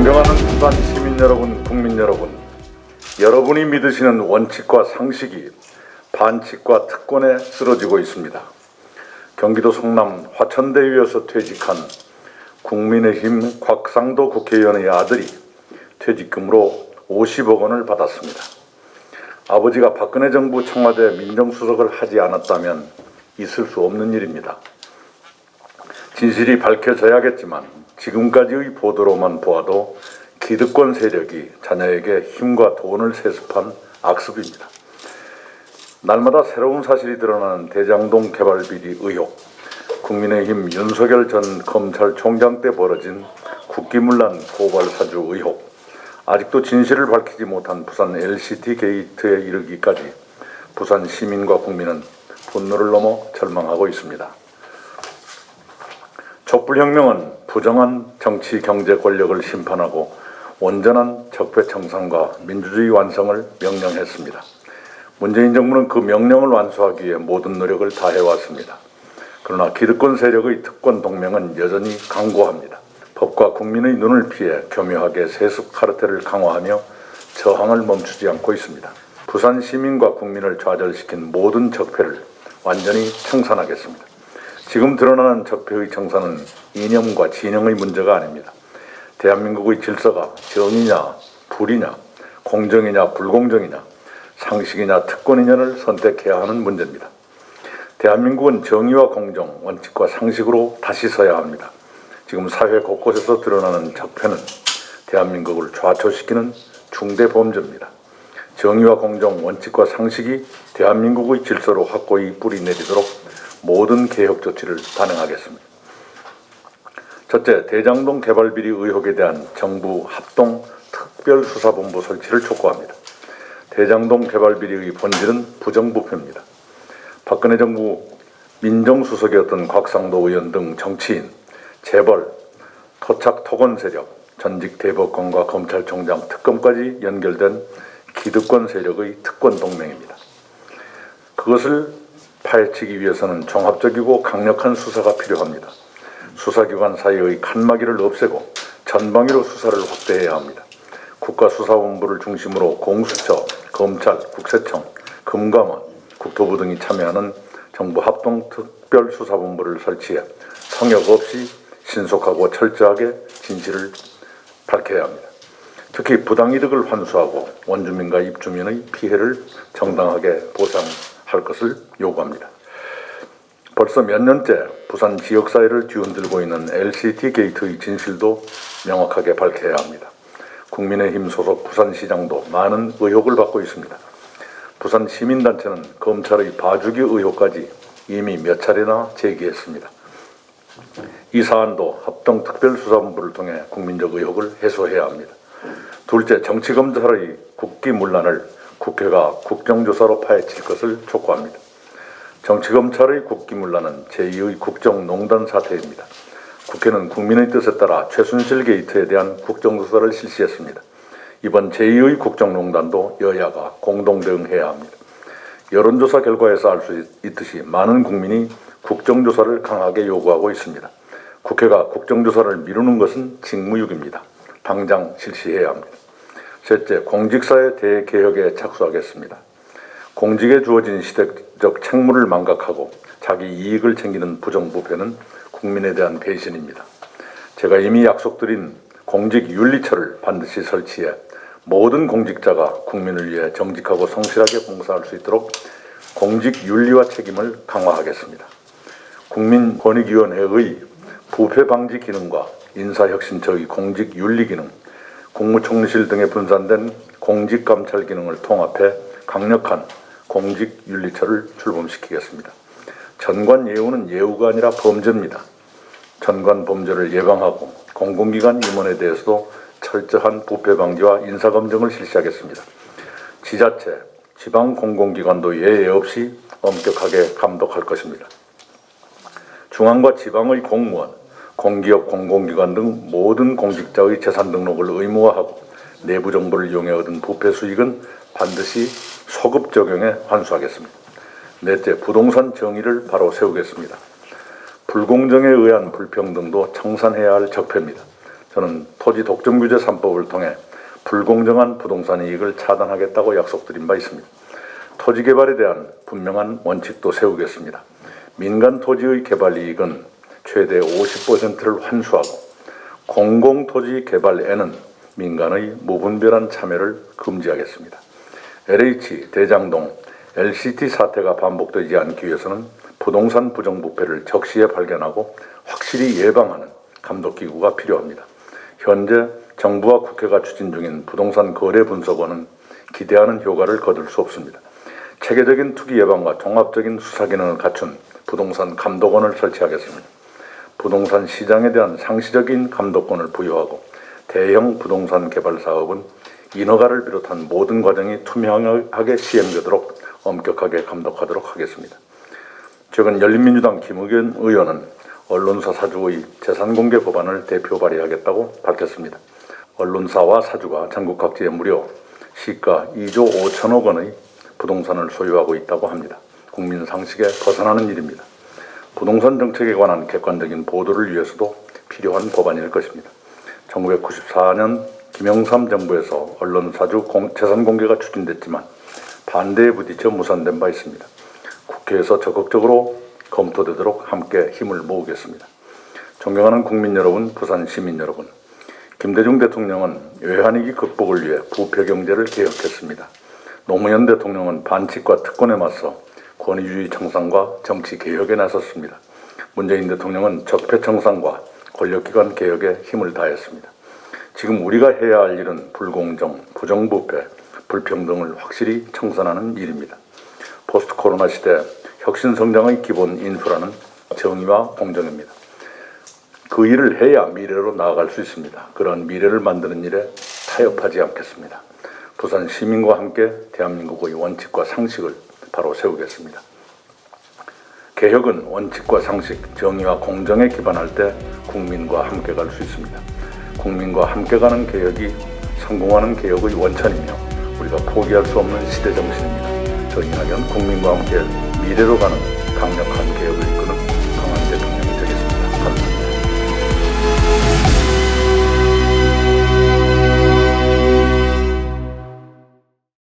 존경하는 부산 시민 여러분, 국민 여러분, 여러분이 믿으시는 원칙과 상식이 반칙과 특권에 쓰러지고 있습니다. 경기도 성남 화천대유에서 퇴직한 국민의힘 곽상도 국회의원의 아들이 퇴직금으로 50억 원을 받았습니다. 아버지가 박근혜 정부 청와대 민정수석을 하지 않았다면 있을 수 없는 일입니다. 진실이 밝혀져야겠지만 지금까지의 보도로만 보아도 기득권 세력이 자녀에게 힘과 돈을 세습한 악습입니다. 날마다 새로운 사실이 드러나는 대장동 개발 비리 의혹, 국민의힘 윤석열 전 검찰총장 때 벌어진 국기문란 고발 사주 의혹, 아직도 진실을 밝히지 못한 부산 LCT 게이트에 이르기까지 부산 시민과 국민은 분노를 넘어 절망하고 있습니다. 촛불혁명은 부정한 정치 경제 권력을 심판하고 온전한 적폐 청산과 민주주의 완성을 명령했습니다. 문재인 정부는 그 명령을 완수하기 위해 모든 노력을 다해왔습니다. 그러나 기득권 세력의 특권 동맹은 여전히 강고합니다. 법과 국민의 눈을 피해 교묘하게 세습 카르텔을 강화하며 저항을 멈추지 않고 있습니다. 부산 시민과 국민을 좌절시킨 모든 적폐를 완전히 청산하겠습니다. 지금 드러나는 적폐의 청산은 이념과 진영의 문제가 아닙니다. 대한민국의 질서가 정의냐 불이냐, 공정이냐 불공정이냐, 상식이냐 특권이냐를 선택해야 하는 문제입니다. 대한민국은 정의와 공정, 원칙과 상식으로 다시 서야 합니다. 지금 사회 곳곳에서 드러나는 적폐는 대한민국을 좌초시키는 중대 범죄입니다. 정의와 공정, 원칙과 상식이 대한민국의 질서로 확고히 뿌리 내리도록 모든 개혁 조치를 단행하겠습니다. 첫째, 대장동 개발 비리 의혹에 대한 정부 합동 특별수사본부 설치를 촉구합니다. 대장동 개발 비리의 본질은 부정부패입니다. 박근혜 정부 민정수석이었던 곽상도 의원 등 정치인, 재벌, 토착 토건 세력, 전직 대법관과 검찰총장, 특검까지 연결된 기득권 세력의 특권 동맹입니다. 그것을 파헤치기 위해서는 종합적이고 강력한 수사가 필요합니다. 수사기관 사이의 칸막이를 없애고 전방위로 수사를 확대해야 합니다. 국가수사본부를 중심으로 공수처, 검찰, 국세청, 금감원, 국토부 등이 참여하는 정부 합동특별수사본부를 설치해 성역 없이 신속하고 철저하게 진실을 밝혀야 합니다. 특히 부당이득을 환수하고 원주민과 입주민의 피해를 정당하게 보상할 것을 요구합니다. 벌써 몇 년째 부산 지역사회를 뒤흔들고 있는 LCT 게이트의 진실도 명확하게 밝혀야 합니다. 국민의힘 소속 부산시장도 많은 의혹을 받고 있습니다. 부산 시민단체는 검찰의 봐주기 의혹까지 이미 몇 차례나 제기했습니다. 이 사안도 합동특별수사본부를 통해 국민적 의혹을 해소해야 합니다. 둘째, 정치검찰의 국기문란을 국회가 국정조사로 파헤칠 것을 촉구합니다. 정치검찰의 국기문란은 제2의 국정농단 사태입니다. 국회는 국민의 뜻에 따라 최순실 게이트에 대한 국정조사를 실시했습니다. 이번 제2의 국정농단도 여야가 공동 대응해야 합니다. 여론조사 결과에서 알 수 있듯이 많은 국민이 국정조사를 강하게 요구하고 있습니다. 국회가 국정조사를 미루는 것은 직무유기입니다. 당장 실시해야 합니다. 셋째, 공직사의 대개혁에 착수하겠습니다. 공직에 주어진 시대적 책무를 망각하고 자기 이익을 챙기는 부정부패는 국민에 대한 배신입니다. 제가 이미 약속드린 공직윤리처를 반드시 설치해 모든 공직자가 국민을 위해 정직하고 성실하게 봉사할 수 있도록 공직윤리와 책임을 강화하겠습니다. 국민권익위원회의 부패방지 기능과 인사혁신처의 공직윤리 기능, 국무총리실 등에 분산된 공직감찰 기능을 통합해 강력한 공직윤리처를 출범시키겠습니다. 전관예우는 예우가 아니라 범죄입니다. 전관범죄를 예방하고 공공기관 임원에 대해서도 철저한 부패방지와 인사검증을 실시하겠습니다. 지자체, 지방공공기관도 예외 없이 엄격하게 감독할 것입니다. 중앙과 지방의 공무원, 공기업 공공기관 등 모든 공직자의 재산 등록을 의무화하고 내부 정보를 이용해 얻은 부패 수익은 반드시 소급 적용해 환수하겠습니다. 넷째, 부동산 정의를 바로 세우겠습니다. 불공정에 의한 불평등도 청산해야 할 적폐입니다. 저는 토지 독점 규제 3법을 통해 불공정한 부동산 이익을 차단하겠다고 약속드린 바 있습니다. 토지 개발에 대한 분명한 원칙도 세우겠습니다. 민간 토지의 개발 이익은 최대 50%를 환수하고 공공토지 개발에는 민간의 무분별한 참여를 금지하겠습니다. LH, 대장동, LCT 사태가 반복되지 않기 위해서는 부동산 부정부패를 적시에 발견하고 확실히 예방하는 감독기구가 필요합니다. 현재 정부와 국회가 추진 중인 부동산 거래 분석원은 기대하는 효과를 거둘 수 없습니다. 체계적인 투기 예방과 종합적인 수사 기능을 갖춘 부동산 감독원을 설치하겠습니다. 부동산 시장에 대한 상시적인 감독권을 부여하고 대형 부동산 개발 사업은 인허가를 비롯한 모든 과정이 투명하게 시행되도록 엄격하게 감독하도록 하겠습니다. 최근 열린민주당 김의겸 의원은 언론사 사주의 재산공개 법안을 대표 발의하겠다고 밝혔습니다. 언론사와 사주가 전국 각지에 무려 시가 2조 5천억 원의 부동산을 소유하고 있다고 합니다. 국민 상식에 벗어나는 일입니다. 부동산 정책에 관한 객관적인 보도를 위해서도 필요한 법안일 것입니다. 1994년 김영삼 정부에서 언론사주 재산공개가 추진됐지만 반대에 부딪혀 무산된 바 있습니다. 국회에서 적극적으로 검토되도록 함께 힘을 모으겠습니다. 존경하는 국민 여러분, 부산 시민 여러분, 김대중 대통령은 외환위기 극복을 위해 부패 경제를 개혁했습니다. 노무현 대통령은 반칙과 특권에 맞서 권위주의 청산과 정치 개혁에 나섰습니다. 문재인 대통령은 적폐 청산과 권력기관 개혁에 힘을 다했습니다. 지금 우리가 해야 할 일은 불공정, 부정부패, 불평등을 확실히 청산하는 일입니다. 포스트 코로나 시대 혁신성장의 기본 인프라는 정의와 공정입니다. 그 일을 해야 미래로 나아갈 수 있습니다. 그런 미래를 만드는 일에 타협하지 않겠습니다. 부산 시민과 함께 대한민국의 원칙과 상식을 바로 세우겠습니다. 개혁은 원칙과 상식, 정의와 공정에 기반할 때 국민과 함께 갈 수 있습니다. 국민과 함께 가는 개혁이 성공하는 개혁의 원천이며 우리가 포기할 수 없는 시대 정신입니다. 저희 이낙연 국민과 함께 미래로 가는 강력한 개혁을